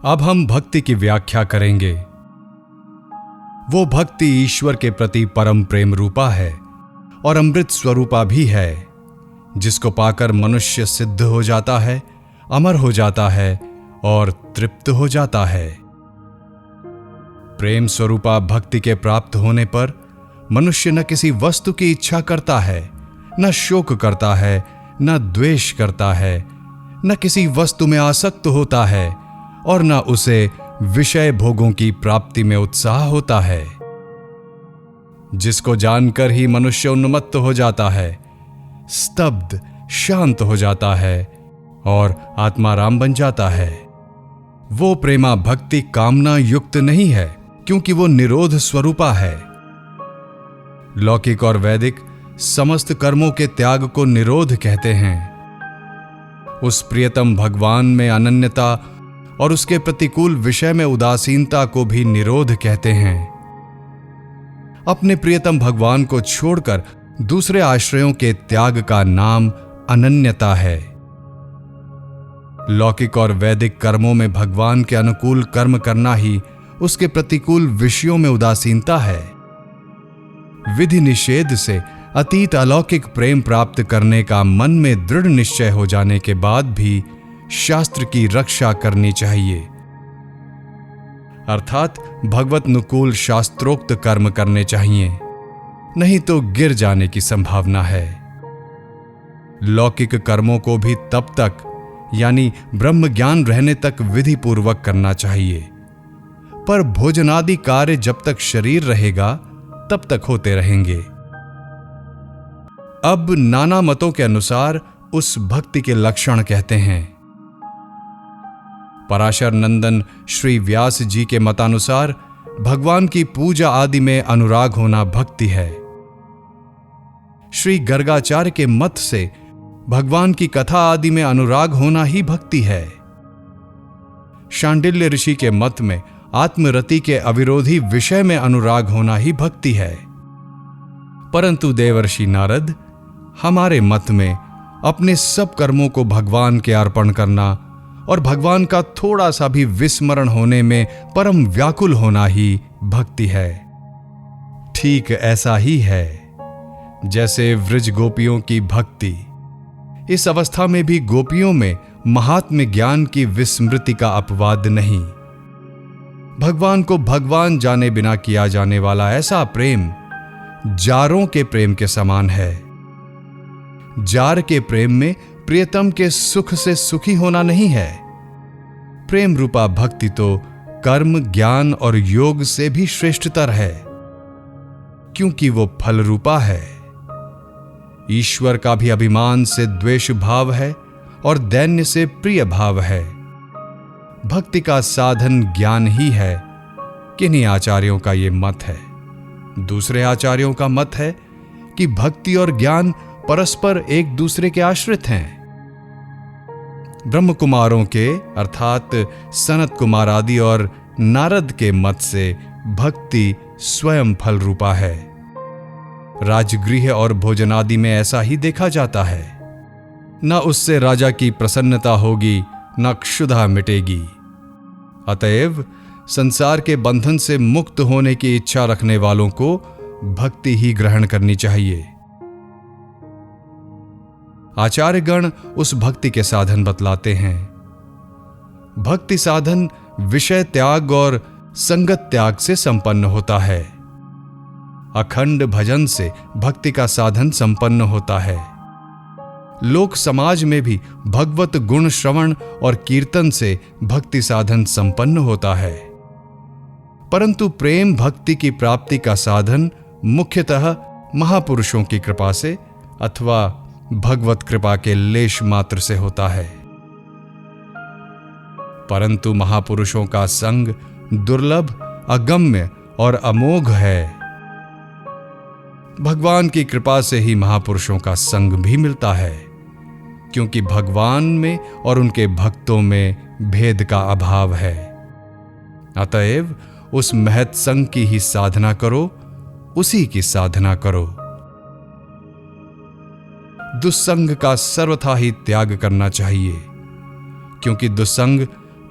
अब हम भक्ति की व्याख्या करेंगे। वो भक्ति ईश्वर के प्रति परम प्रेम रूपा है और अमृत स्वरूपा भी है, जिसको पाकर मनुष्य सिद्ध हो जाता है, अमर हो जाता है और तृप्त हो जाता है। प्रेम स्वरूपा भक्ति के प्राप्त होने पर मनुष्य न किसी वस्तु की इच्छा करता है, न शोक करता है, न द्वेष करता है, न किसी वस्तु में आसक्त होता है और न उसे विषय भोगों की प्राप्ति में उत्साह होता है। जिसको जानकर ही मनुष्य उन्मत्त हो जाता है, स्तब्ध शांत हो जाता है और आत्माराम बन जाता है। वो प्रेमा भक्ति कामना युक्त नहीं है, क्योंकि वो निरोध स्वरूपा है। लौकिक और वैदिक समस्त कर्मों के त्याग को निरोध कहते हैं। उस प्रियतम भगवान में अनन्यता और उसके प्रतिकूल विषय में उदासीनता को भी निरोध कहते हैं। अपने प्रियतम भगवान को छोड़कर दूसरे आश्रयों के त्याग का नाम अनन्यता है। लौकिक और वैदिक कर्मों में भगवान के अनुकूल कर्म करना ही उसके प्रतिकूल विषयों में उदासीनता है। विधि निषेध से अतीत अलौकिक प्रेम प्राप्त करने का मन में दृढ़ निश्चय हो जाने के बाद भी शास्त्र की रक्षा करनी चाहिए, अर्थात भगवत अनुकूल शास्त्रोक्त कर्म करने चाहिए, नहीं तो गिर जाने की संभावना है। लौकिक कर्मों को भी तब तक यानी ब्रह्म ज्ञान रहने तक विधि पूर्वक करना चाहिए, पर भोजनादि कार्य जब तक शरीर रहेगा तब तक होते रहेंगे। अब नाना मतों के अनुसार उस भक्ति के लक्षण कहते हैं। पराशर नंदन श्री व्यास जी के मतानुसार भगवान की पूजा आदि में अनुराग होना भक्ति है। श्री गर्गाचार्य के मत से भगवान की कथा आदि में अनुराग होना ही भक्ति है। शांडिल्य ऋषि के मत में आत्मरति के अविरोधी विषय में अनुराग होना ही भक्ति है। परंतु देवर्षि नारद हमारे मत में अपने सब कर्मों को भगवान के अर्पण करना और भगवान का थोड़ा सा भी विस्मरण होने में परम व्याकुल होना ही भक्ति है। ठीक ऐसा ही है जैसे व्रज गोपियों की भक्ति। इस अवस्था में भी गोपियों में महात्म्य ज्ञान की विस्मृति का अपवाद नहीं। भगवान को भगवान जाने बिना किया जाने वाला ऐसा प्रेम जारों के प्रेम के समान है। जार के प्रेम में प्रियतम के सुख से सुखी होना नहीं है। प्रेम रूपा भक्ति तो कर्म, ज्ञान और योग से भी श्रेष्ठतर है, क्योंकि वो फल रूपा है। ईश्वर का भी अभिमान से द्वेष भाव है और दैन्य से प्रिय भाव है। भक्ति का साधन ज्ञान ही है। किन्हीं आचार्यों का यह मत है। दूसरे आचार्यों का मत है कि भक्ति और ज्ञान परस्पर एक दूसरे के आश्रित हैं। ब्रह्म कुमारों के अर्थात सनत कुमार आदि और नारद के मत से भक्ति स्वयं फल रूपा है। राजगृह और भोजनादि में ऐसा ही देखा जाता है। न उससे राजा की प्रसन्नता होगी, न क्षुधा मिटेगी। अतएव संसार के बंधन से मुक्त होने की इच्छा रखने वालों को भक्ति ही ग्रहण करनी चाहिए। आचार्यगण उस भक्ति के साधन बतलाते हैं। भक्ति साधन विषय त्याग और संगत त्याग से संपन्न होता है। अखंड भजन से भक्ति का साधन संपन्न होता है। लोक समाज में भी भगवत गुण श्रवण और कीर्तन से भक्ति साधन संपन्न होता है। परंतु प्रेम भक्ति की प्राप्ति का साधन मुख्यतः महापुरुषों की कृपा से अथवा भगवत कृपा के लेश मात्र से होता है। परंतु महापुरुषों का संग दुर्लभ, अगम्य और अमोघ है। भगवान की कृपा से ही महापुरुषों का संग भी मिलता है, क्योंकि भगवान में और उनके भक्तों में भेद का अभाव है। अतएव उस महत् संग की ही साधना करो, उसी की साधना करो। दुस्संग का सर्वथा ही त्याग करना चाहिए, क्योंकि दुस्संग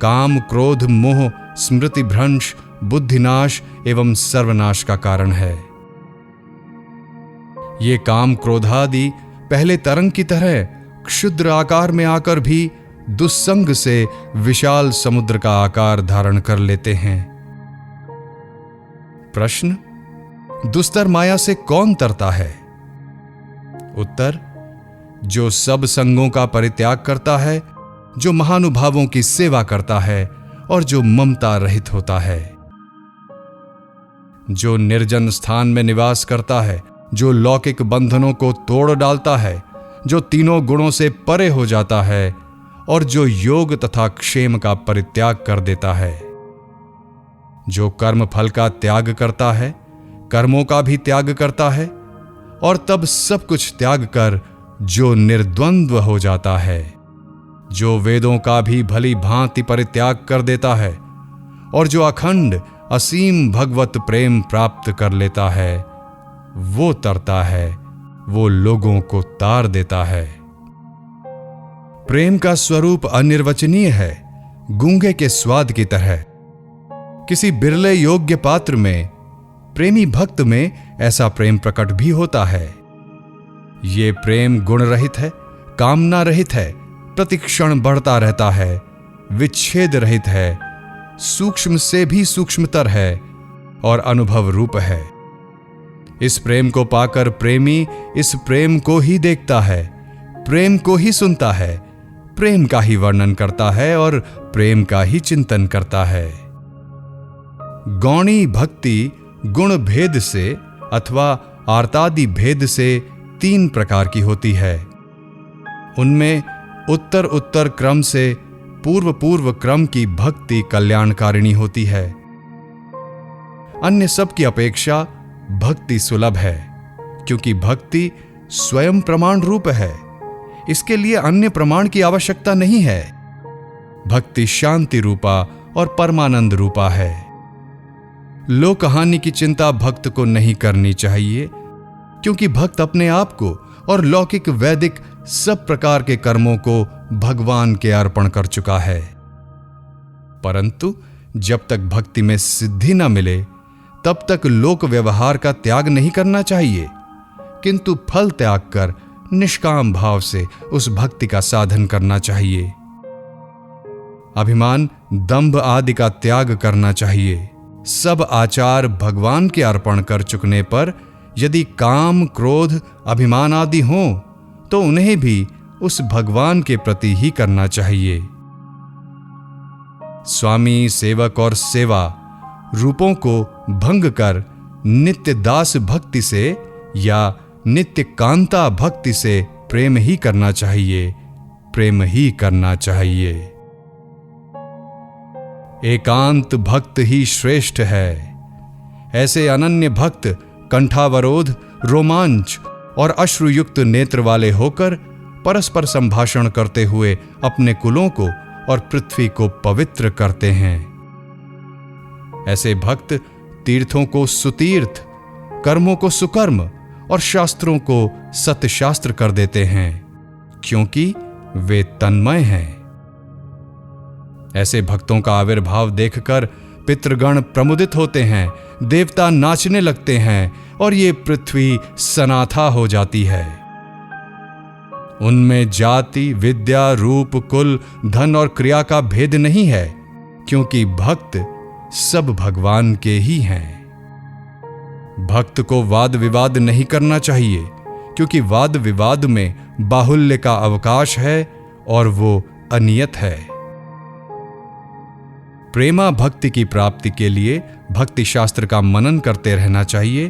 काम, क्रोध, मोह, स्मृति भ्रंश, बुद्धिनाश एवं सर्वनाश का कारण है। ये काम, क्रोधादि पहले तरंग की तरह क्षुद्र आकार में आकर भी दुस्संग से विशाल समुद्र का आकार धारण कर लेते हैं। प्रश्न: दुस्तर माया से कौन तरता है? उत्तर: जो सब संगों का परित्याग करता है, जो महानुभावों की सेवा करता है और जो ममता रहित होता है, जो निर्जन स्थान में निवास करता है, जो लौकिक बंधनों को तोड़ डालता है, जो तीनों गुणों से परे हो जाता है और जो योग तथा क्षेम का परित्याग कर देता है, जो कर्म फल का त्याग करता है, कर्मों का भी त्याग करता है और तब सब कुछ त्याग कर जो निर्द्वंद्व हो जाता है, जो वेदों का भी भली भांति परित्याग कर देता है और जो अखंड असीम भगवत प्रेम प्राप्त कर लेता है, वो तरता है, वो लोगों को तार देता है। प्रेम का स्वरूप अनिर्वचनीय है, गूंगे के स्वाद की तरह। किसी बिरले योग्य पात्र में, प्रेमी भक्त में ऐसा प्रेम प्रकट भी होता है। ये प्रेम गुण रहित है, कामना रहित है, प्रतिक्षण बढ़ता रहता है, विच्छेद रहित है, सूक्ष्म से भी सूक्ष्मतर है और अनुभव रूप है। इस प्रेम को पाकर प्रेमी इस प्रेम को ही देखता है, प्रेम को ही सुनता है, प्रेम का ही वर्णन करता है और प्रेम का ही चिंतन करता है। गौणी भक्ति गुण भेद से अथवा आर्तादि भेद से 3 प्रकार की होती है। उनमें उत्तर उत्तर क्रम से पूर्व पूर्व क्रम की भक्ति कल्याणकारिणी होती है। अन्य सब की अपेक्षा भक्ति सुलभ है, क्योंकि भक्ति स्वयं प्रमाण रूप है। इसके लिए अन्य प्रमाण की आवश्यकता नहीं है। भक्ति शांति रूपा और परमानंद रूपा है। लोक हानि की चिंता भक्त को नहीं करनी चाहिए, क्योंकि भक्त अपने आप को और लौकिक वैदिक सब प्रकार के कर्मों को भगवान के अर्पण कर चुका है। परंतु जब तक भक्ति में सिद्धि न मिले, तब तक लोक व्यवहार का त्याग नहीं करना चाहिए, किंतु फल त्याग कर निष्काम भाव से उस भक्ति का साधन करना चाहिए। अभिमान, दंभ आदि का त्याग करना चाहिए। सब आचार भगवान के अर्पण कर चुकने पर यदि काम, क्रोध, अभिमान आदि हों, तो उन्हें भी उस भगवान के प्रति ही करना चाहिए। स्वामी, सेवक और सेवा रूपों को भंग कर नित्य दास भक्ति से या नित्य कांता भक्ति से प्रेम ही करना चाहिए, प्रेम ही करना चाहिए। एकांत भक्त ही श्रेष्ठ है। ऐसे अनन्य भक्त कंठावरोध, रोमांच और अश्रुयुक्त नेत्र वाले होकर परस्पर संभाषण करते हुए अपने कुलों को और पृथ्वी को पवित्र करते हैं। ऐसे भक्त तीर्थों को सुतीर्थ, कर्मों को सुकर्म और शास्त्रों को सत्यशास्त्र कर देते हैं, क्योंकि वे तन्मय हैं। ऐसे भक्तों का आविर्भाव देखकर पितृगण प्रमुदित होते हैं, देवता नाचने लगते हैं और ये पृथ्वी सनाथा हो जाती है। उनमें जाति, विद्या, रूप, कुल, धन और क्रिया का भेद नहीं है, क्योंकि भक्त सब भगवान के ही हैं। भक्त को वाद विवाद नहीं करना चाहिए, क्योंकि वाद विवाद में बाहुल्य का अवकाश है और वो अनियत है। प्रेमा भक्ति की प्राप्ति के लिए भक्ति शास्त्र का मनन करते रहना चाहिए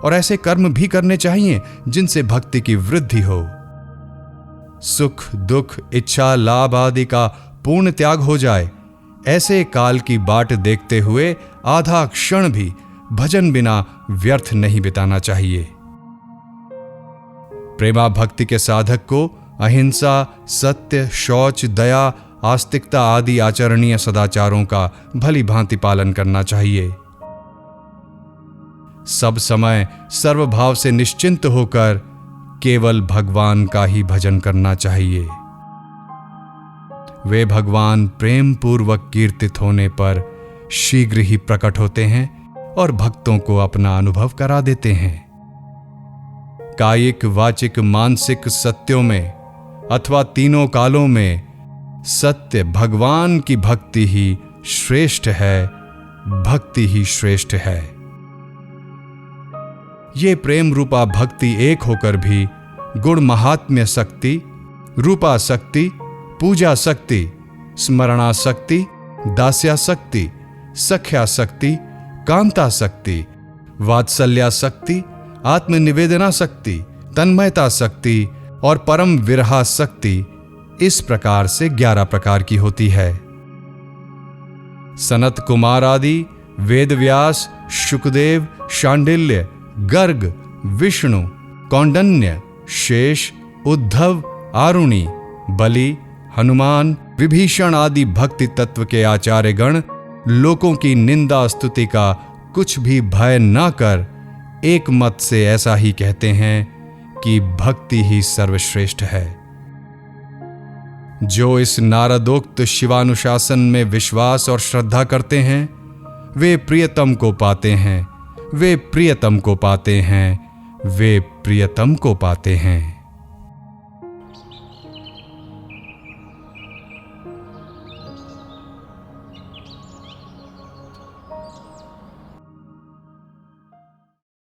और ऐसे कर्म भी करने चाहिए जिनसे भक्ति की वृद्धि हो। सुख, दुख, इच्छा, लाभ आदि का पूर्ण त्याग हो जाए, ऐसे काल की बाट देखते हुए आधा क्षण भी भजन बिना व्यर्थ नहीं बिताना चाहिए। प्रेमा भक्ति के साधक को अहिंसा, सत्य, शौच, दया, आस्तिकता आदि आचरणीय सदाचारों का भली भांति पालन करना चाहिए। सब समय सर्वभाव से निश्चिंत होकर केवल भगवान का ही भजन करना चाहिए। वे भगवान प्रेम पूर्वक कीर्तित होने पर शीघ्र ही प्रकट होते हैं और भक्तों को अपना अनुभव करा देते हैं। कायिक, वाचिक, मानसिक सत्यों में अथवा तीनों कालों में सत्य भगवान की भक्ति ही श्रेष्ठ है, भक्ति ही श्रेष्ठ है। ये प्रेम रूपा भक्ति एक होकर भी गुण महात्म्य शक्ति, रूपा शक्ति, पूजा शक्ति, स्मरणा शक्ति, दास्या शक्ति, सख्या शक्ति, कांता शक्ति, वात्सल्या शक्ति, आत्मनिवेदना शक्ति, तन्मयता शक्ति और परम विरहा शक्ति इस प्रकार से 11 प्रकार की होती है। सनत कुमार आदि वेदव्यास, शुकदेव, शांडिल्य, गर्ग, विष्णु, कौंडन्य, शेष, उद्धव, आरुणि, बलि, हनुमान, विभीषण आदि भक्ति तत्व के आचार्यगण लोगों की निंदा स्तुति का कुछ भी भय न कर एक मत से ऐसा ही कहते हैं कि भक्ति ही सर्वश्रेष्ठ है। जो इस नारदोक्त शिवानुशासन में विश्वास और श्रद्धा करते हैं वे प्रियतम को पाते हैं, वे प्रियतम को पाते हैं, वे प्रियतम को पाते हैं।